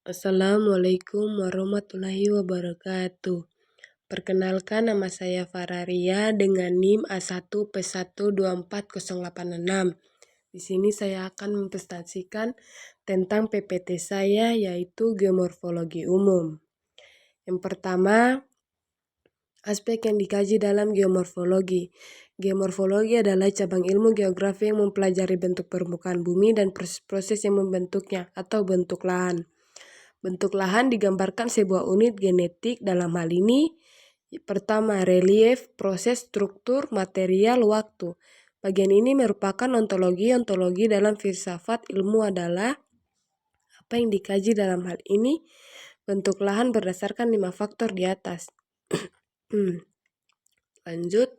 Assalamualaikum warahmatullahi wabarakatuh. Perkenalkan, nama saya Fararia dengan NIM A1P1240866. Di sini saya akan mempresentasikan tentang PPT saya, yaitu geomorfologi umum. Yang pertama, aspek yang dikaji dalam geomorfologi. Geomorfologi adalah cabang ilmu geografi yang mempelajari bentuk permukaan bumi dan proses-proses yang membentuknya atau bentuk lahan. Bentuk lahan digambarkan sebuah unit genetik, dalam hal ini pertama relief, proses, struktur, material, waktu. Bagian ini merupakan ontologi. Ontologi dalam filsafat ilmu adalah apa yang dikaji dalam hal ini bentuk lahan berdasarkan 5 faktor di atas. Lanjut,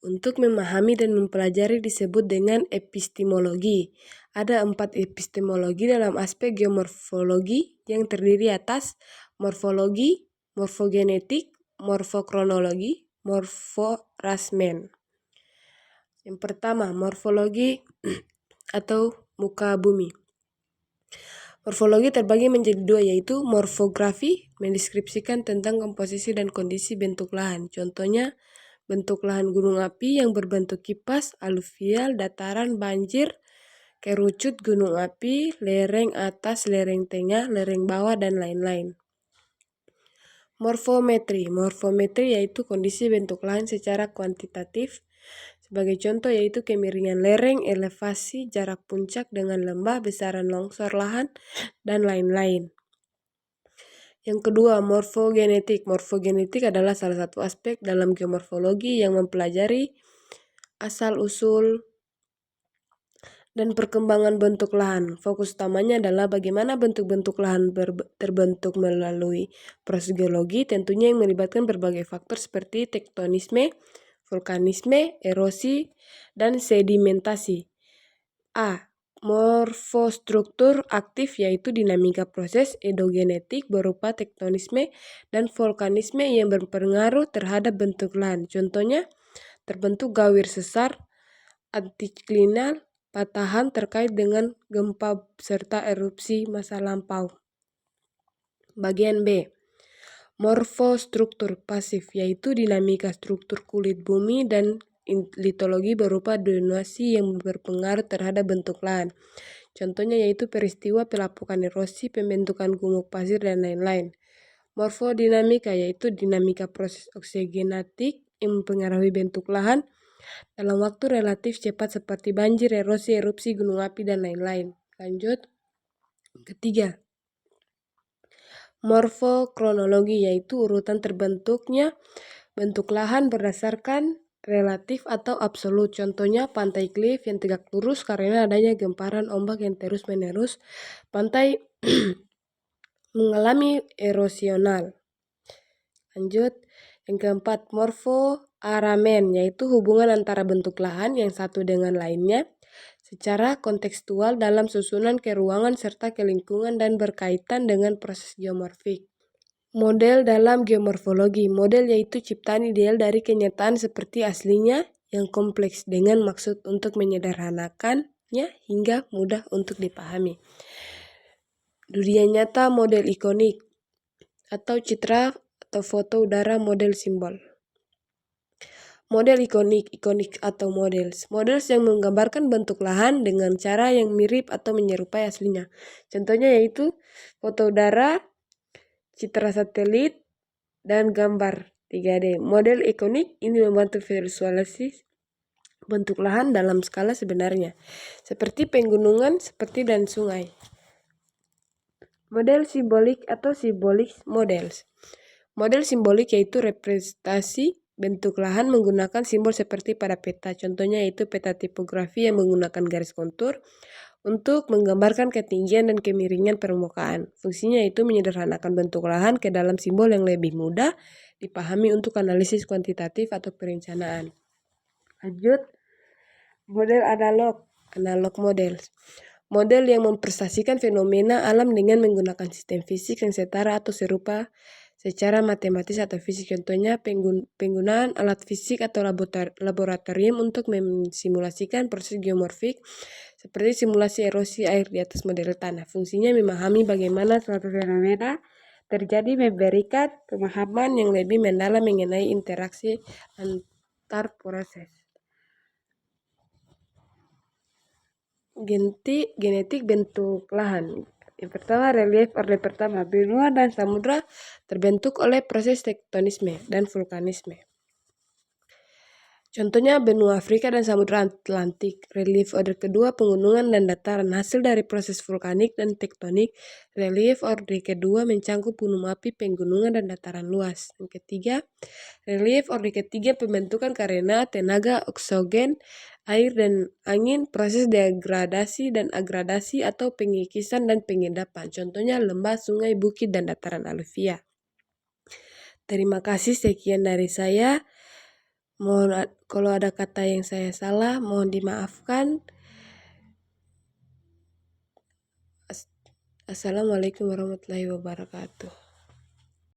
untuk memahami dan mempelajari disebut dengan epistemologi. Ada 4 epistemologi dalam aspek geomorfologi yang terdiri atas morfologi, morfogenetik, morfokronologi, morforasmen. Yang pertama, morfologi atau muka bumi. Morfologi terbagi menjadi 2, yaitu morfografi, mendeskripsikan tentang komposisi dan kondisi bentuk lahan. Contohnya, bentuk lahan gunung api yang berbentuk kipas, aluvial, dataran, banjir, kerucut gunung api, lereng atas, lereng tengah, lereng bawah, dan lain-lain. Morfometri. Morfometri yaitu kondisi bentuk lahan secara kuantitatif. Sebagai contoh yaitu kemiringan lereng, elevasi, jarak puncak dengan lembah, besaran longsor lahan, dan lain-lain. Yang kedua, morfogenetik. Morfogenetik adalah salah satu aspek dalam geomorfologi yang mempelajari asal-usul dan perkembangan bentuk lahan. Fokus utamanya adalah bagaimana bentuk-bentuk lahan terbentuk melalui proses geologi, tentunya yang melibatkan berbagai faktor seperti tektonisme, vulkanisme, erosi, dan sedimentasi. A. Morfostruktur aktif yaitu dinamika proses endogenetik berupa tektonisme dan vulkanisme yang berpengaruh terhadap bentuk lahan. Contohnya, terbentuk gawir sesar, antiklinal, patahan terkait dengan gempa serta erupsi masa lampau. Bagian B. Morfostruktur pasif yaitu dinamika struktur kulit bumi dan litologi berupa donasi yang berpengaruh terhadap bentuk lahan. Contohnya yaitu peristiwa pelapukan erosi, pembentukan gumuk pasir, dan lain-lain. Morfodinamika yaitu dinamika proses oksigenatik yang mempengaruhi bentuk lahan dalam waktu relatif cepat seperti banjir, erosi, erupsi gunung api, dan lain-lain. Lanjut. Ketiga, morfokronologi yaitu urutan terbentuknya bentuk lahan berdasarkan relatif atau absolut. Contohnya pantai klif yang tegak lurus karena adanya gemparan ombak yang terus-menerus. Pantai mengalami erosional. Lanjut. Yang keempat, morfoaramen yaitu hubungan antara bentuk lahan yang satu dengan lainnya secara kontekstual dalam susunan keruangan serta ke lingkungan dan berkaitan dengan proses geomorfik. Model dalam geomorfologi. Model yaitu ciptaan ideal dari kenyataan seperti aslinya yang kompleks dengan maksud untuk menyederhanakannya hingga mudah untuk dipahami. Dunia nyata model ikonik atau citra atau foto udara model simbol. Model ikonik atau models. Models yang menggambarkan bentuk lahan dengan cara yang mirip atau menyerupai aslinya. Contohnya yaitu foto udara, citra satelit, dan gambar 3D. Model ikonik ini membantu visualisasi bentuk lahan dalam skala sebenarnya, seperti pegunungan dan sungai. Model simbolik atau symbolic models. Model simbolik yaitu representasi bentuk lahan menggunakan simbol seperti pada peta. Contohnya yaitu peta tipografi yang menggunakan garis kontur untuk menggambarkan ketinggian dan kemiringan permukaan. Fungsinya itu menyederhanakan bentuk lahan ke dalam simbol yang lebih mudah dipahami untuk analisis kuantitatif atau perencanaan. Lanjut, model analog models. Model yang mempresentasikan fenomena alam dengan menggunakan sistem fisik yang setara atau serupa secara matematis atau fisik. Contohnya penggunaan alat fisik atau laboratorium untuk mensimulasikan proses geomorfik seperti simulasi erosi air di atas model tanah. Fungsinya memahami bagaimana suatu fenomena terjadi, memberikan pemahaman yang lebih mendalam mengenai interaksi antar proses. Genetik bentuk lahan. Yang pertama, relief orde pertama. Benua dan samudra terbentuk oleh proses tektonisme dan vulkanisme. Contohnya benua Afrika dan Samudra Atlantik. Relief order kedua, pegunungan dan dataran. Hasil dari proses vulkanik dan tektonik. Relief order kedua mencangkup gunung api, pegunungan, dan dataran luas. Yang ketiga, relief order ketiga, pembentukan karena tenaga oksogen, air, dan angin, proses degradasi dan agradasi atau pengikisan dan pengendapan. Contohnya lembah, sungai, bukit, dan dataran aluvia. Terima kasih, sekian dari saya. Mohon kalau ada kata yang saya salah, mohon dimaafkan. Assalamualaikum warahmatullahi wabarakatuh.